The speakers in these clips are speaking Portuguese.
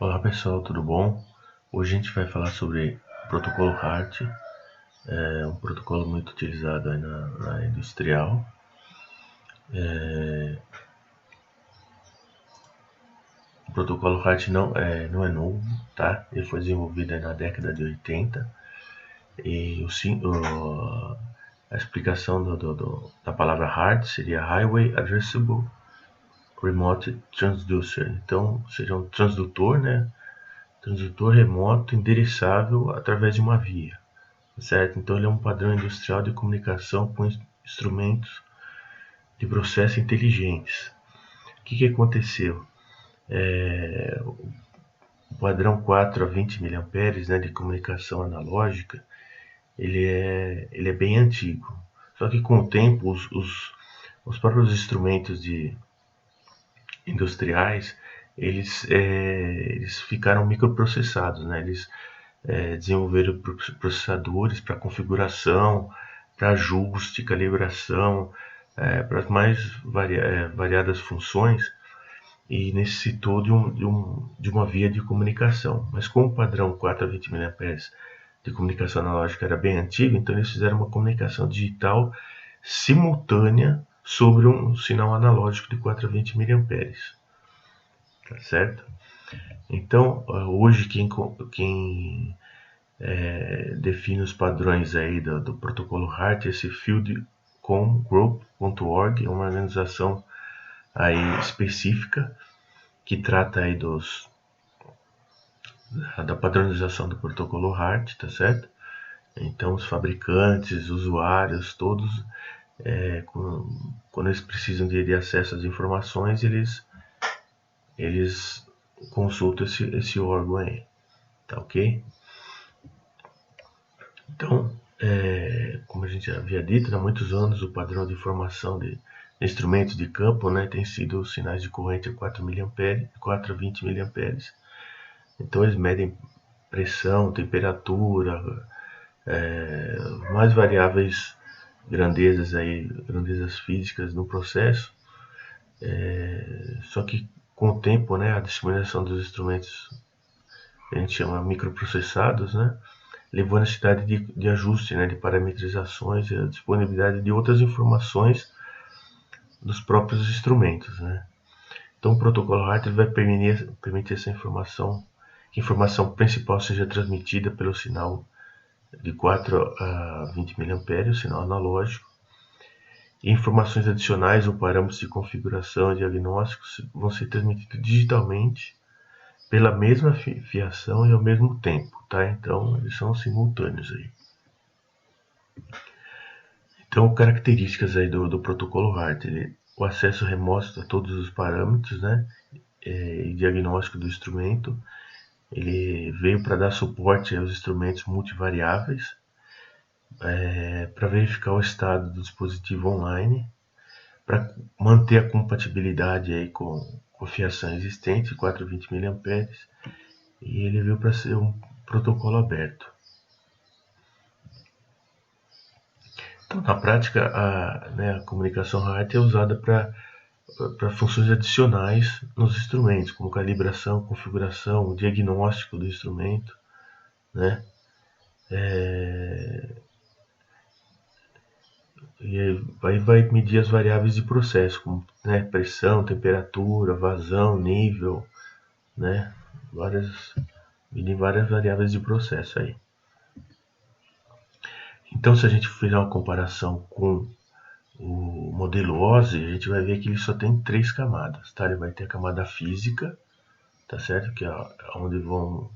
Olá pessoal, tudo bom? Hoje a gente vai falar sobre o protocolo HART, um protocolo muito utilizado aí na área industrial. O protocolo HART não é novo, tá? Ele foi desenvolvido aí na década de 80 e a explicação da palavra HART seria Highway Addressable Remote Transducer. Então seria um transdutor, né? Transdutor remoto endereçável através de uma via. Certo? Então ele é um padrão industrial de comunicação com instrumentos de processo inteligentes. O que aconteceu? O padrão 4 a 20 mA, né, de comunicação analógica, ele é bem antigo. Só que com o tempo, os próprios instrumentos industriais, eles ficaram microprocessados, né? Eles desenvolveram processadores para configuração, para ajuste, calibração, para as mais variadas funções, e necessitou de uma via de comunicação. Mas como o padrão 4 a 20 mA de comunicação analógica era bem antigo, então eles fizeram uma comunicação digital simultânea sobre um sinal analógico de 4 a 20 mA. Tá certo? Então, hoje quem define os padrões aí do protocolo HART, esse Fieldcom Group.org, é uma organização aí específica que trata aí da padronização do protocolo HART, tá certo? Então os fabricantes, usuários, todos, quando eles precisam de acesso às informações, eles consultam esse órgão aí, tá ok? Então, como a gente já havia dito, há muitos anos o padrão de informação de instrumentos de campo, né, tem sido os sinais de corrente a 4 a 20 mA. Então eles medem pressão, temperatura, mais variáveis grandezas físicas no processo. Só que com o tempo, né, a disseminação dos instrumentos que a gente chama microprocessados, né, levou a necessidade de ajuste, né, de parametrizações e a disponibilidade de outras informações dos próprios instrumentos, né. Então o protocolo HART vai permitir essa informação, que a informação principal seja transmitida pelo sinal de 4 a 20 mA, o sinal analógico, e informações adicionais ou parâmetros de configuração e diagnósticos vão ser transmitidos digitalmente pela mesma fiação e ao mesmo tempo, tá? Então eles são simultâneos aí. Então, características aí do protocolo HART: o acesso remoto a todos os parâmetros, né, e diagnóstico do instrumento. Ele veio para dar suporte aos instrumentos multivariáveis, para verificar o estado do dispositivo online, para manter a compatibilidade aí com a fiação existente, 4 a 20 mA, e ele veio para ser um protocolo aberto. Então, na prática, a comunicação HART é usada para funções adicionais nos instrumentos, como calibração, configuração, diagnóstico do instrumento, né? E aí vai medir as variáveis de processo, como, né, pressão, temperatura, vazão, nível, né? Medir várias variáveis de processo aí. Então, se a gente fizer uma comparação com o modelo OSI, a gente vai ver que ele só tem 3 camadas, tá? Ele vai ter a camada física, tá certo? Que é onde vão,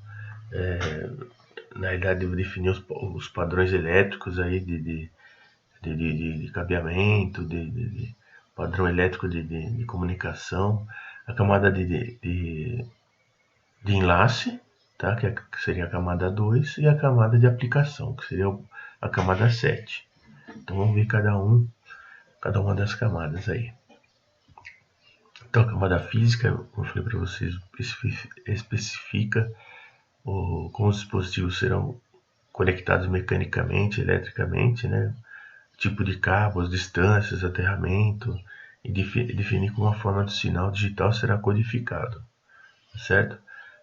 na verdade, definir os padrões elétricos aí de cabeamento, de padrão elétrico de comunicação, a camada de enlace, tá? Que seria a camada 2, e a camada de aplicação, que seria a camada 7. Então vamos ver cada uma das camadas aí. Então a camada física, como eu falei para vocês, especifica como os dispositivos serão conectados mecanicamente, eletricamente, né? Tipo de cabo, as distâncias, aterramento, e definir como a forma do sinal digital será codificado, certo?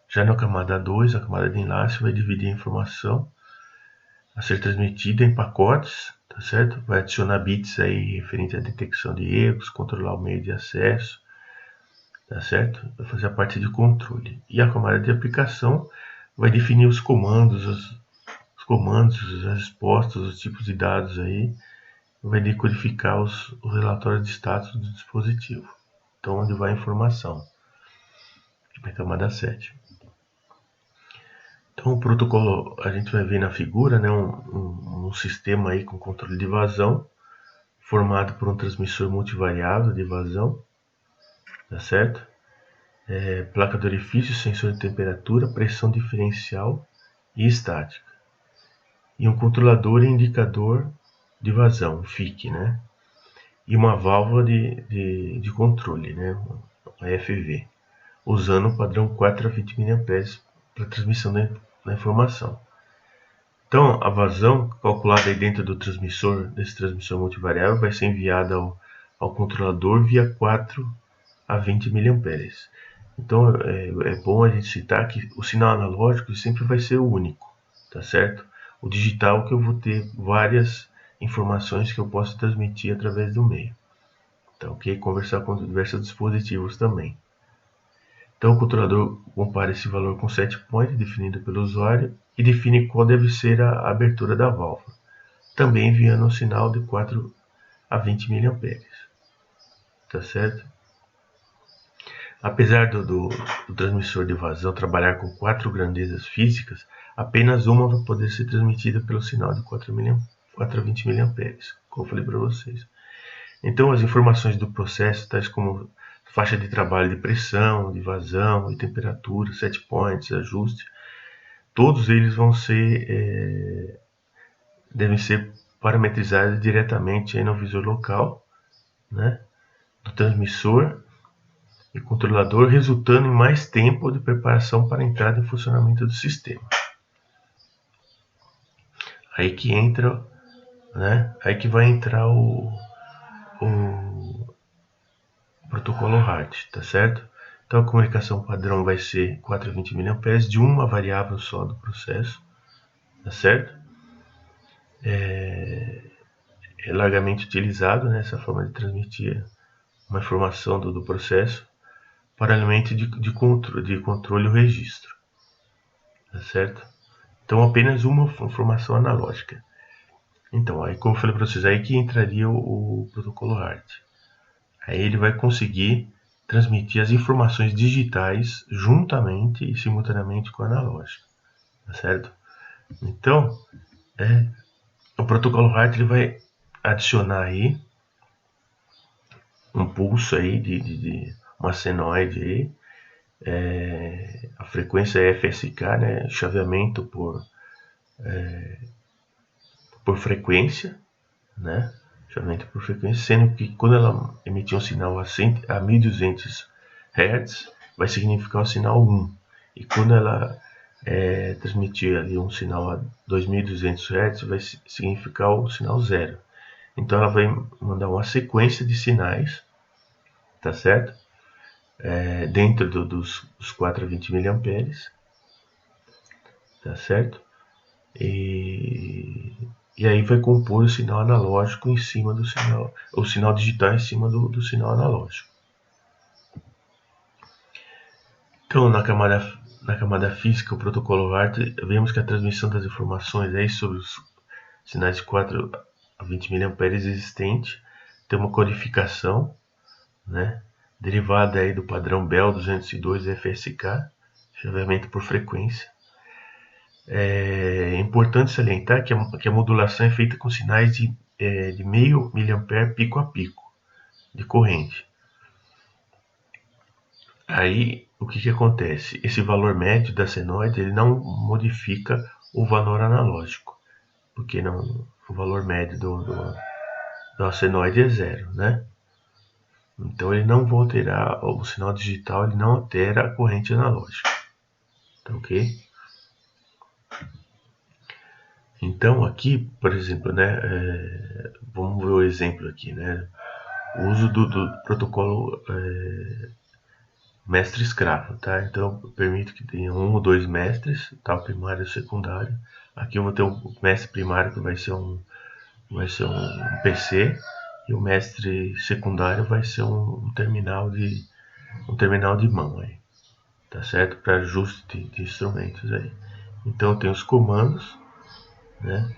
Já na camada 2, a camada de enlace vai dividir a informação a ser transmitida em pacotes, tá certo? Vai adicionar bits aí referente à detecção de erros, controlar o meio de acesso, tá certo? Vai fazer a parte de controle. E a camada de aplicação vai definir os comandos, as respostas, os tipos de dados aí, vai decodificar os relatórios de status do dispositivo. Então, onde vai a informação. Na camada 7. Então, o protocolo, a gente vai ver na figura, né, um sistema aí com controle de vazão, formado por um transmissor multivariável de vazão, tá certo? Placa de orifício, sensor de temperatura, pressão diferencial e estática. E um controlador e indicador de vazão, FIC, né? E uma válvula de controle, né? A FV, usando o padrão 4 a 20 mA para transmissão da informação. Então, a vazão calculada aí dentro do transmissor, desse transmissor multivariável, vai ser enviada ao controlador via 4 a 20 mA. Então, é bom a gente citar que o sinal analógico sempre vai ser o único, tá certo? O digital que eu vou ter várias informações que eu posso transmitir através do meio. Tá ok? Conversar com diversos dispositivos também. Então, o controlador compara esse valor com o set point definido pelo usuário e define qual deve ser a abertura da válvula, também enviando um sinal de 4 a 20 mA. Tá certo? Apesar do transmissor de vazão trabalhar com 4 grandezas físicas, apenas uma vai poder ser transmitida pelo sinal de 4 a 20 mA, como eu falei para vocês. Então, as informações do processo, tais como faixa de trabalho de pressão, de vazão e temperatura, set points, ajuste, todos eles devem ser parametrizados diretamente aí no visor local, né, do transmissor e controlador, resultando em mais tempo de preparação para a entrada em funcionamento do sistema. Aí que entra, né, aí que vai entrar o protocolo HART, tá certo? Então a comunicação padrão vai ser 4 a 20 mA de uma variável só do processo, tá certo? É largamente utilizado, né, essa forma de transmitir uma informação do processo para elemento de controle e registro, tá certo? Então apenas uma informação analógica. Então, aí como eu falei para vocês, aí que entraria o protocolo HART. Aí ele vai conseguir transmitir as informações digitais juntamente e simultaneamente com o analógico, tá certo? Então, o protocolo HART ele vai adicionar aí um pulso aí de uma senoide aí, a frequência é FSK, né, chaveamento por frequência, né, chaveamento por frequência, sendo que quando ela emitir um sinal a 1200 Hz, vai significar o sinal 1, e quando ela transmitir ali um sinal a 2200 Hz, vai significar o sinal 0. Então ela vai mandar uma sequência de sinais, tá certo? Dentro dos 4 a 20 mA, tá certo? E aí vai compor o sinal analógico em cima do sinal, o sinal digital em cima do sinal analógico. Então, na camada física, o protocolo HART, vemos que a transmissão das informações aí sobre os sinais de 4 a 20 mA existente tem uma codificação, né, derivada aí do padrão Bell 202 FSK, chaveamento por frequência. É importante salientar que a modulação é feita com sinais de meio miliampere pico a pico de corrente. Aí, o que acontece? Esse valor médio da senoide ele não modifica o valor analógico, porque o valor médio da senoide é 0, né? Então ele não vai alterar, o sinal digital ele não altera a corrente analógica, tá ok? Então aqui, por exemplo, né, vamos ver o exemplo aqui, né? O uso do protocolo mestre escravo, tá? Então eu permito que tenha um ou dois mestres, tá? O primário e o secundário. Aqui eu vou ter o mestre primário que vai ser um PC e o mestre secundário vai ser um terminal de mão aí, tá certo? Para ajuste de instrumentos aí. Então tem os comandos, né?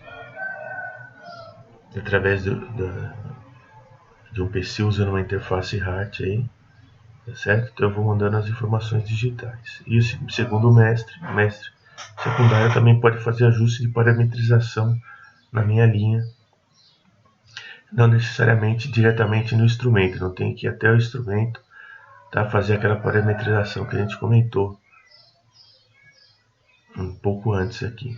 Através de um PC usando uma interface HART aí, tá certo? Então eu vou mandando as informações digitais. E o segundo o mestre secundário também pode fazer ajuste de parametrização na minha linha, não necessariamente diretamente no instrumento, não tem que ir até o instrumento, tá? Fazer aquela parametrização que a gente comentou um pouco antes aqui.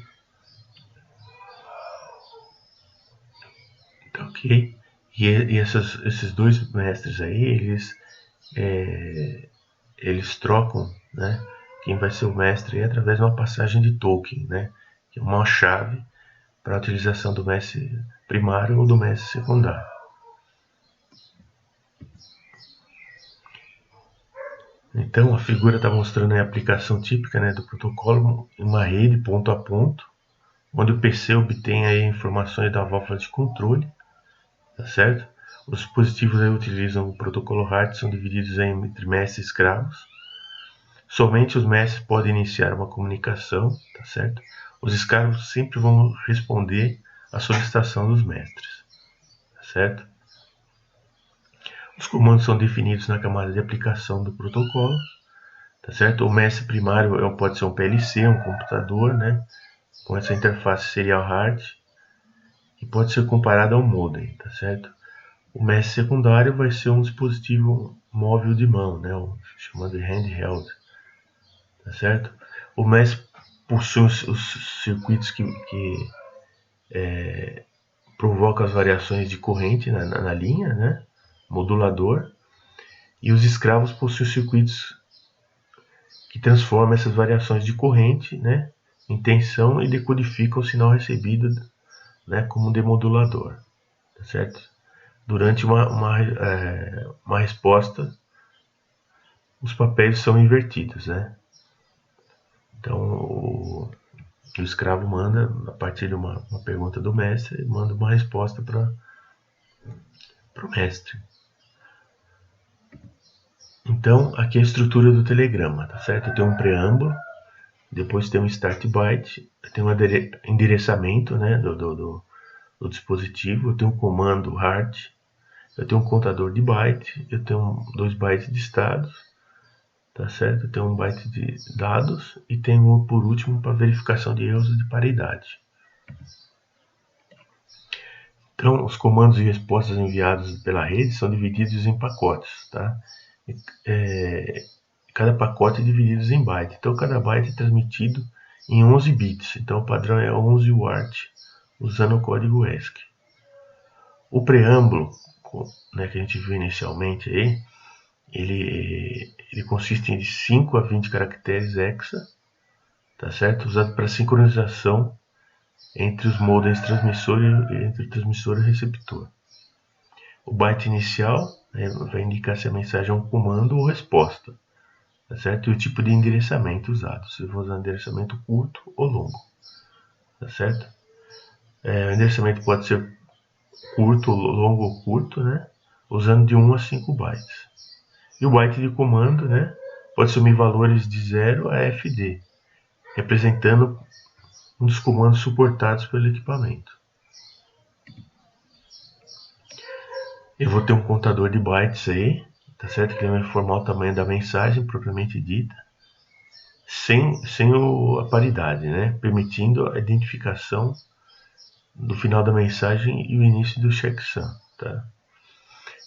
Tá ok? E esses dois mestres aí, eles trocam, né? Quem vai ser o mestre é através de uma passagem de token, né? Que é uma chave para a utilização do mestre primário ou do mestre secundário. Então a figura está mostrando a aplicação típica, né, do protocolo em uma rede ponto a ponto, onde o PC obtém aí informações da válvula de controle, tá certo? Os dispositivos aí utilizam o protocolo HART, são divididos aí entre mestres e escravos. Somente os mestres podem iniciar uma comunicação, tá certo? Os escravos sempre vão responder à solicitação dos mestres, tá certo? Os comandos são definidos na camada de aplicação do protocolo, tá certo? O mestre primário pode ser um PLC, um computador, né? Com essa interface serial HART, e pode ser comparado ao modem, tá certo? O mestre secundário vai ser um dispositivo móvel de mão, né? Chamado de handheld, tá certo? O mestre possui os circuitos que provocam as variações de corrente na linha, né? Modulador. E os escravos possuem circuitos que transformam essas variações de corrente, né, em tensão e decodificam o sinal recebido, né, como demodulador, tá certo? Durante uma resposta, os papéis são invertidos, né? Então o escravo manda, a partir de uma pergunta do mestre, manda uma resposta para o mestre. Então aqui é a estrutura do telegrama, tá certo? Tem um preâmbulo, depois tem um start byte, tem um endereçamento, né, do dispositivo, eu tenho um comando HART, eu tenho um contador de byte, eu tenho 2 bytes de estados, tá certo? Eu tenho 1 byte de dados e tenho, por último, para verificação de erros de paridade. Então, os comandos e respostas enviados pela rede são divididos em pacotes, tá? Cada pacote é dividido em bytes. Então, cada byte é transmitido em 11 bits. Então, o padrão é 11 WART, usando o código ESC. O preâmbulo, né, que a gente viu inicialmente aí, ele consiste de 5 a 20 caracteres hexa, tá certo? Usado para sincronização entre os modems transmissor e entre o transmissor e o receptor. O byte inicial, né, vai indicar se a mensagem é um comando ou resposta, tá certo? E o tipo de endereçamento usado, se eu vou usar endereçamento curto ou longo, tá certo? O endereçamento pode ser curto, longo ou curto, né? Usando de 1 a 5 bytes. E o byte de comando, né, pode assumir valores de 0 a FD, representando um dos comandos suportados pelo equipamento. Eu vou ter um contador de bytes aí, tá certo? Que vai informar o tamanho da mensagem propriamente dita, sem a paridade, né? Permitindo a identificação do final da mensagem e o início do checksum, tá?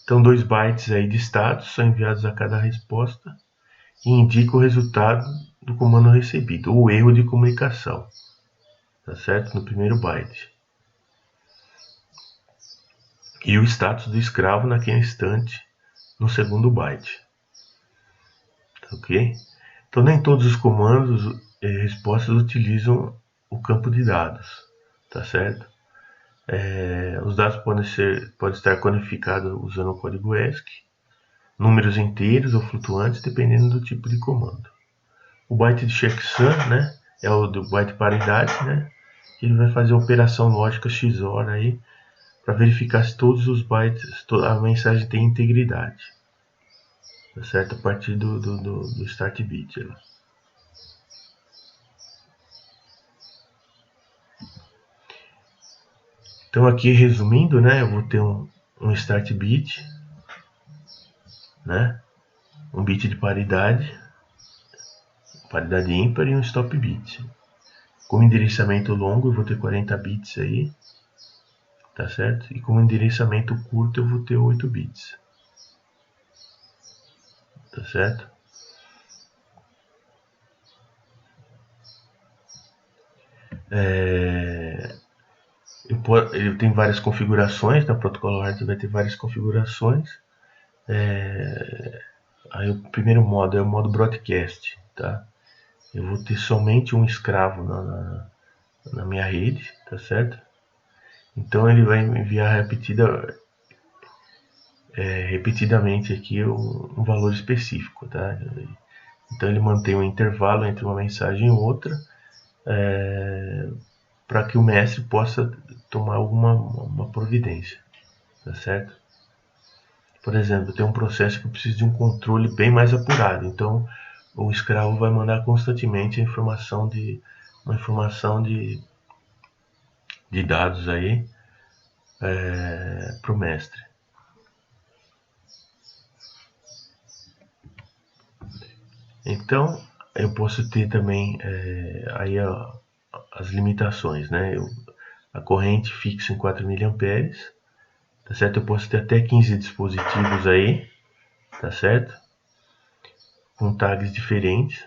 Então, 2 bytes aí de status são enviados a cada resposta e indicam o resultado do comando recebido, ou erro de comunicação, tá certo? No primeiro byte. E o status do escravo naquele instante no segundo byte. Tá ok? Então nem todos os comandos e respostas utilizam o campo de dados, tá certo? Os dados podem estar codificados usando o código ESC, números inteiros ou flutuantes, dependendo do tipo de comando. O byte de checksum, né, é o do byte paridade, né, ele vai fazer a operação lógica XOR aí para verificar se todos os bytes, a mensagem tem integridade, tá certo? A partir do start bit. Então aqui resumindo, né, eu vou ter um start bit, né, um bit de paridade ímpar e um stop bit. Como endereçamento longo eu vou ter 40 bits aí, tá certo? E como endereçamento curto eu vou ter 8 bits, tá certo? Ele tem várias configurações, na protocolo hardware vai ter várias configurações. Aí o primeiro modo é o modo broadcast, tá? Eu vou ter somente um escravo na minha rede, tá certo? Então ele vai enviar repetidamente aqui um valor específico, tá? Então ele mantém um intervalo entre uma mensagem e outra, para que o mestre possa tomar uma providência, tá certo? Por exemplo, tem um processo que precisa de um controle bem mais apurado, então o escravo vai mandar constantemente uma informação de dados aí para o mestre. Então eu posso ter também aí as limitações, né? A corrente fixa em 4 mA, tá certo? Eu posso ter até 15 dispositivos aí, tá certo? Com tags diferentes,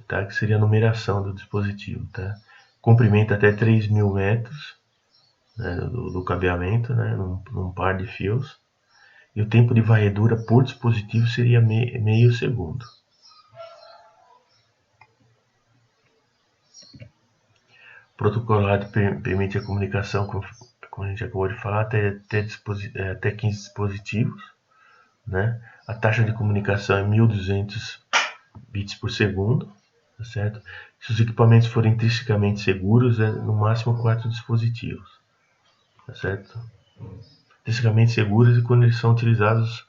tag seria a numeração do dispositivo, tá? Comprimento até 3.000 metros, né, do cabeamento, né, num par de fios. E o tempo de varredura por dispositivo seria meio segundo. O protocolo permite a comunicação, como a gente acabou de falar, até 15 dispositivos, né? A taxa de comunicação é 1.200 bits por segundo, tá certo? Se os equipamentos forem intrinsecamente seguros, é no máximo 4 dispositivos, tá certo? Intrinsecamente seguros e quando eles são utilizados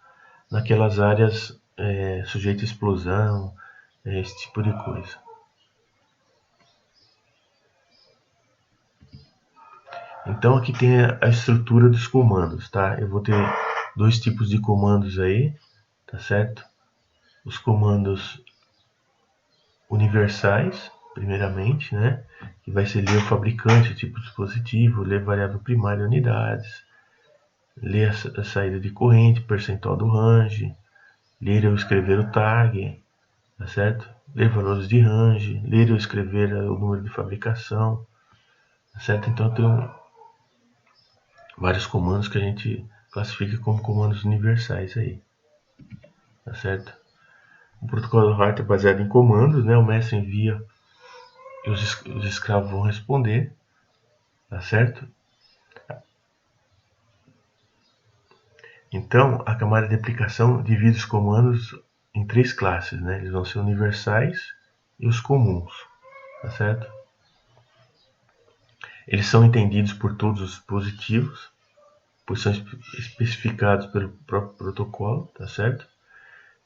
naquelas áreas sujeitas à explosão, esse tipo de coisa. Então aqui tem a estrutura dos comandos, tá? Eu vou ter dois tipos de comandos aí, tá certo? Os comandos universais, primeiramente, né? Que vai ser ler o fabricante, o tipo de dispositivo, ler variável primária unidades, ler a saída de corrente, percentual do range, ler ou escrever o tag, tá certo? Ler valores de range, ler ou escrever o número de fabricação, tá certo? Então tem vários comandos que a gente classifica como comandos universais aí, tá certo? O protocolo hardware é baseado em comandos, né? O mestre envia e os escravos vão responder, tá certo? Então, a camada de aplicação divide os comandos em três classes, né? Eles vão ser universais e os comuns, tá certo? Eles são entendidos por todos os dispositivos, pois são especificados pelo próprio protocolo, tá certo?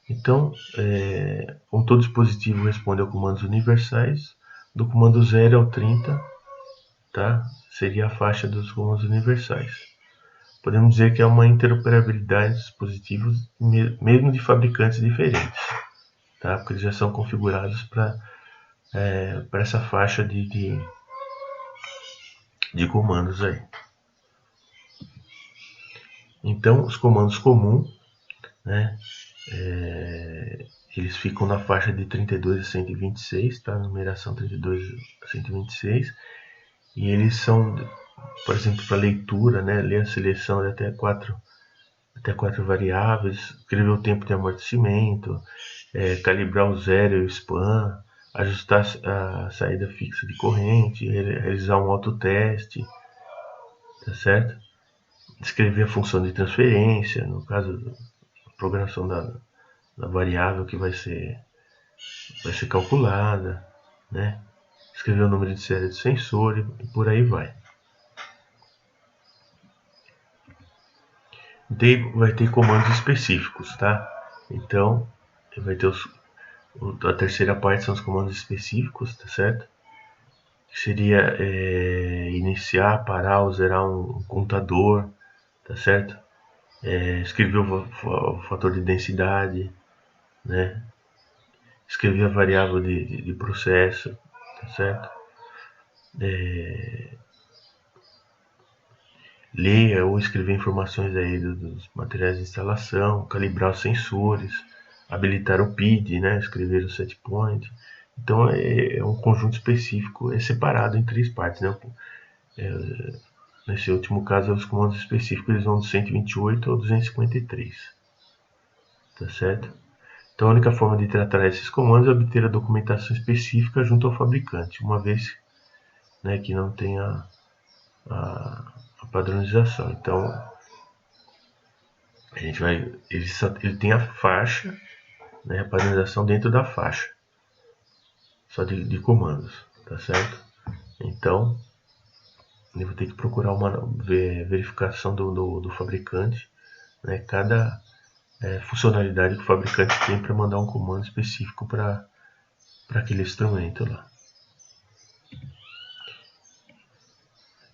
Então, como todo dispositivo responde a comandos universais, do comando 0 ao 30, tá? Seria a faixa dos comandos universais. Podemos dizer que é uma interoperabilidade de dispositivos, mesmo de fabricantes diferentes, tá? Porque eles já são configurados para essa faixa de comandos aí. Então, os comandos comuns, né? Eles ficam na faixa de 32 a 126, tá? Numeração 32 a 126. E eles são, por exemplo, para leitura, né? Ler a seleção de até quatro variáveis, escrever o tempo de amortecimento, calibrar o zero e o span, ajustar a saída fixa de corrente, realizar um autoteste, tá certo? descrever a função de transferência, no caso, a programação da variável que vai ser calculada, né? Escrever o número de série do sensor e por aí vai. Vai ter comandos específicos, tá? Então, vai ter a terceira parte são os comandos específicos, tá certo? Que seria iniciar, parar ou zerar um contador, tá certo? Escrever o fator de densidade, né? Escrever a variável de processo, tá certo? Ler ou escrever informações aí dos materiais de instalação, calibrar os sensores, habilitar o PID, né? Escrever o set point. Então é um conjunto específico, é separado em três partes, né? Nesse último caso, os comandos específicos eles vão do 128 ao 253, tá certo? Então a única forma de tratar esses comandos é obter a documentação específica junto ao fabricante, uma vez, né, que não tenha a padronização. Então a gente vai, ele tem a faixa, né, a padronização dentro da faixa, só de comandos, tá certo? Então eu vou ter que procurar uma verificação do fabricante, né, cada funcionalidade que o fabricante tem para mandar um comando específico para aquele instrumento lá.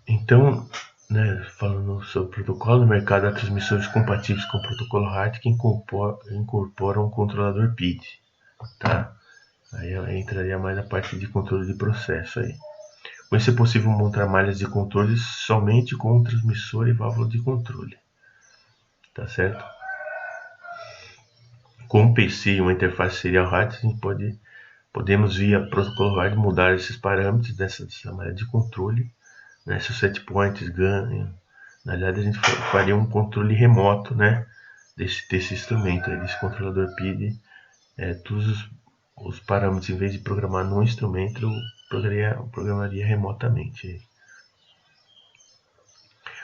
Então, né, falando sobre o protocolo, no mercado há transmissores compatíveis com o protocolo HART que incorporam um controlador PID. Tá? Aí entraria mais a parte de controle de processo. Aí. Com isso é possível montar malhas de controle somente com um transmissor e válvula de controle. Tá certo? Com um PC e uma interface serial HART, a gente podemos via protocolo HART mudar esses parâmetros dessa malha de controle, né? Se o set points ganha, na verdade a gente faria um controle remoto, né? Desse instrumento, desse controlador PID, todos os parâmetros, em vez de programar no instrumento, eu programaria remotamente.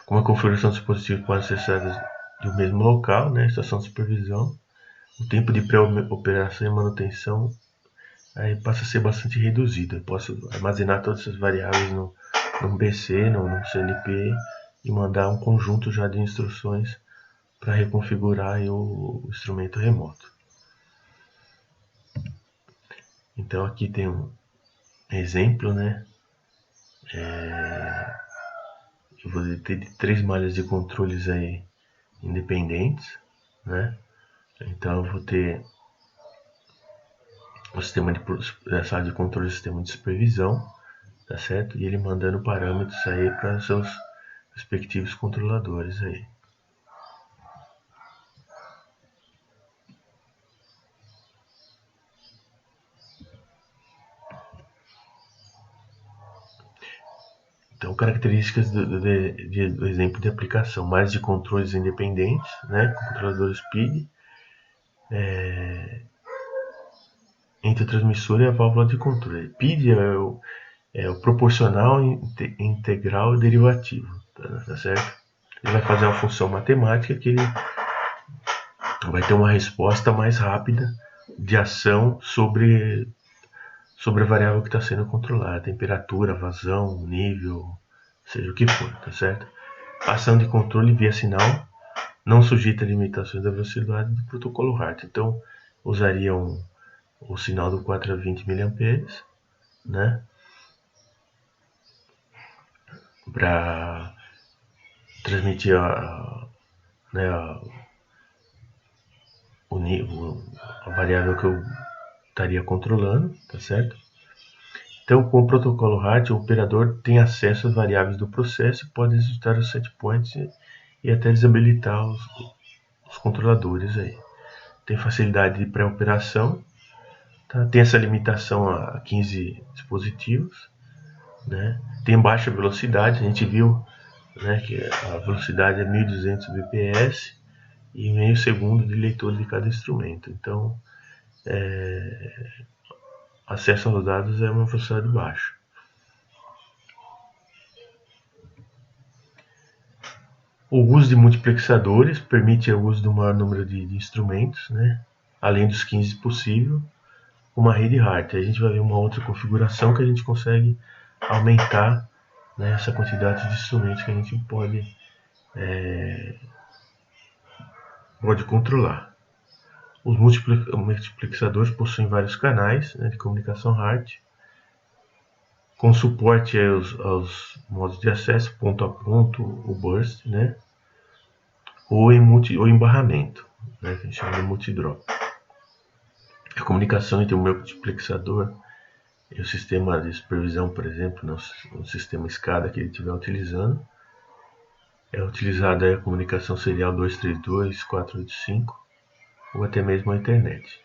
Como a configuração do dispositivo pode ser acessada do mesmo local, né? Estação de supervisão, o tempo de pré-operação e manutenção aí passa a ser bastante reduzido. Eu posso armazenar todas essas variáveis num BC, num CLP e mandar um conjunto já de instruções para reconfigurar o instrumento remoto. Então aqui tem um exemplo, né? Eu vou ter 3 malhas de controles aí independentes, né? Então eu vou ter o sistema a sala de controle, o sistema de supervisão, tá certo? E ele mandando parâmetros aí para seus respectivos controladores aí. Então, características do exemplo de aplicação, mais de controles independentes, né, com controladores PID, entre o transmissor e a válvula de controle. PID é o proporcional, integral e derivativo, tá certo? Ele vai fazer uma função matemática que ele vai ter uma resposta mais rápida de ação sobre a variável que está sendo controlada, temperatura, vazão, nível, seja o que for, tá certo? Ação de controle via sinal não sujeita a limitações da velocidade do protocolo HART. Então, usaria o sinal do 4 a 20 mA, né? Para transmitir né, a variável que eu estaria controlando, tá certo? Então, com o protocolo HART, o operador tem acesso às variáveis do processo e pode executar os set points e até desabilitar os controladores aí. Tem facilidade de pré-operação, tá? Tem essa limitação a 15 dispositivos, né? Tem baixa velocidade, a gente viu, né, que a velocidade é 1200 bps e meio segundo de leitura de cada instrumento. Então, acesso aos dados é uma velocidade baixa. O uso de multiplexadores permite o uso do maior número de instrumentos, né? Além dos 15 possível, uma rede hard. A gente vai ver uma outra configuração que a gente consegue aumentar, né, essa quantidade de instrumentos que a gente pode controlar. Os multiplexadores possuem vários canais, né, de comunicação hard, com suporte aos modos de acesso, ponto a ponto, o burst, né, ou em barramento, né, que a gente chama de multidrop. A comunicação entre o multiplexador e o sistema de supervisão, por exemplo, no sistema SCADA que ele estiver utilizando, é utilizada a comunicação serial 232, 485 ou até mesmo a internet.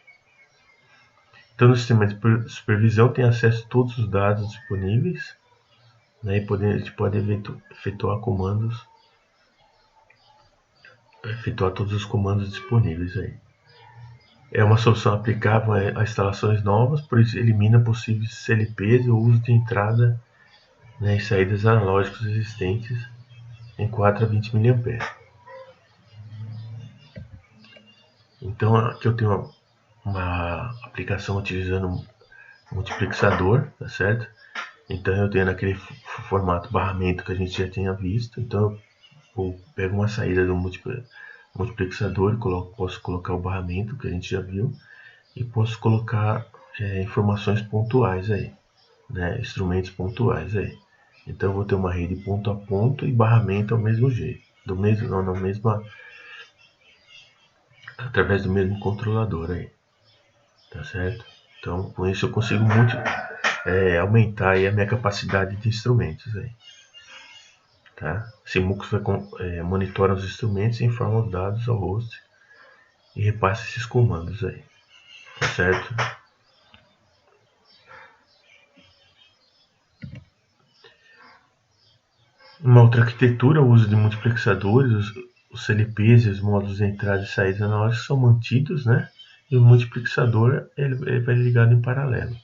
Então, no sistema de supervisão tem acesso a todos os dados disponíveis, né, e a gente pode efetuar todos os comandos disponíveis aí. É uma solução aplicável a instalações novas, pois elimina possíveis CLPs e o uso de entrada, né, e saídas analógicas existentes em 4 a 20 mA. Então aqui eu tenho uma aplicação utilizando um multiplexador, tá certo? Então eu tenho naquele formato barramento que a gente já tinha visto. Então eu pego uma saída do multiplexador e posso colocar o barramento que a gente já viu e posso colocar informações pontuais aí, né? Instrumentos pontuais aí. Então eu vou ter uma rede ponto a ponto e barramento ao mesmo jeito, através do mesmo controlador aí, tá certo? Então com isso eu consigo aumentar aí a minha capacidade de instrumentos aí, tá? Simux monitora os instrumentos e informa os dados ao host e repassa esses comandos aí, tá certo? Uma outra arquitetura, o uso de multiplexadores, os CLPs e os modos de entrada e saída analógicos são mantidos, né? E o multiplexador ele vai ligado em paralelo.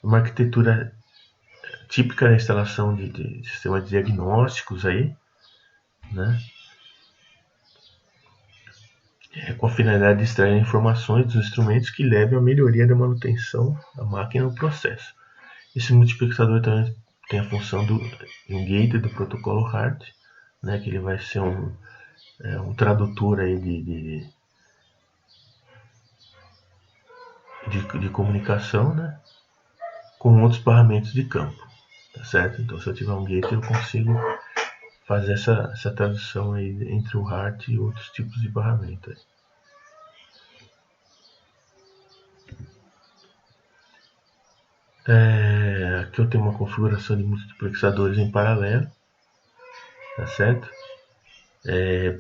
Uma arquitetura típica da instalação de sistemas de diagnósticos aí, né? Com a finalidade de extrair informações dos instrumentos que levem à melhoria da manutenção da máquina no processo. Esse multiplexador também tem a função do gate do protocolo hard, né, que ele vai ser um tradutor aí de comunicação, né, com outros barramentos de campo, tá certo? Então, se eu tiver um gate, eu consigo fazer essa tradução aí entre o hard e outros tipos de barramento. Aqui eu tenho uma configuração de multiplexadores em paralelo, tá certo?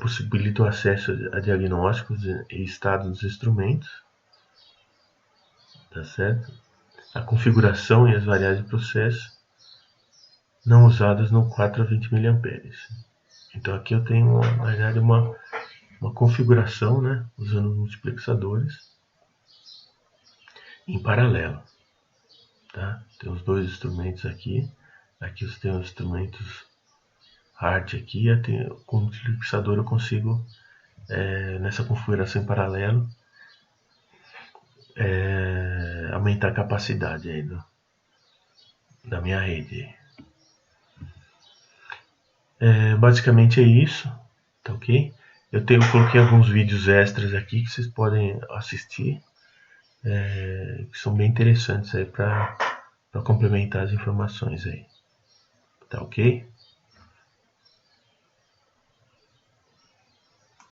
Possibilita o acesso a diagnósticos e estado dos instrumentos, tá certo? A configuração e as variáveis de processo não usadas no 4 a 20 mA. Então aqui eu tenho, na verdade, uma configuração, né, usando multiplexadores em paralelo, tá? Tem os dois instrumentos aqui. Aqui você tem os instrumentos hard aqui. Com o multiplexador eu consigo, nessa configuração em paralelo, aumentar a capacidade aí da minha rede. Basicamente é isso, tá ok? Eu coloquei alguns vídeos extras aqui que vocês podem assistir, que são bem interessantes aí para complementar as informações aí, tá ok?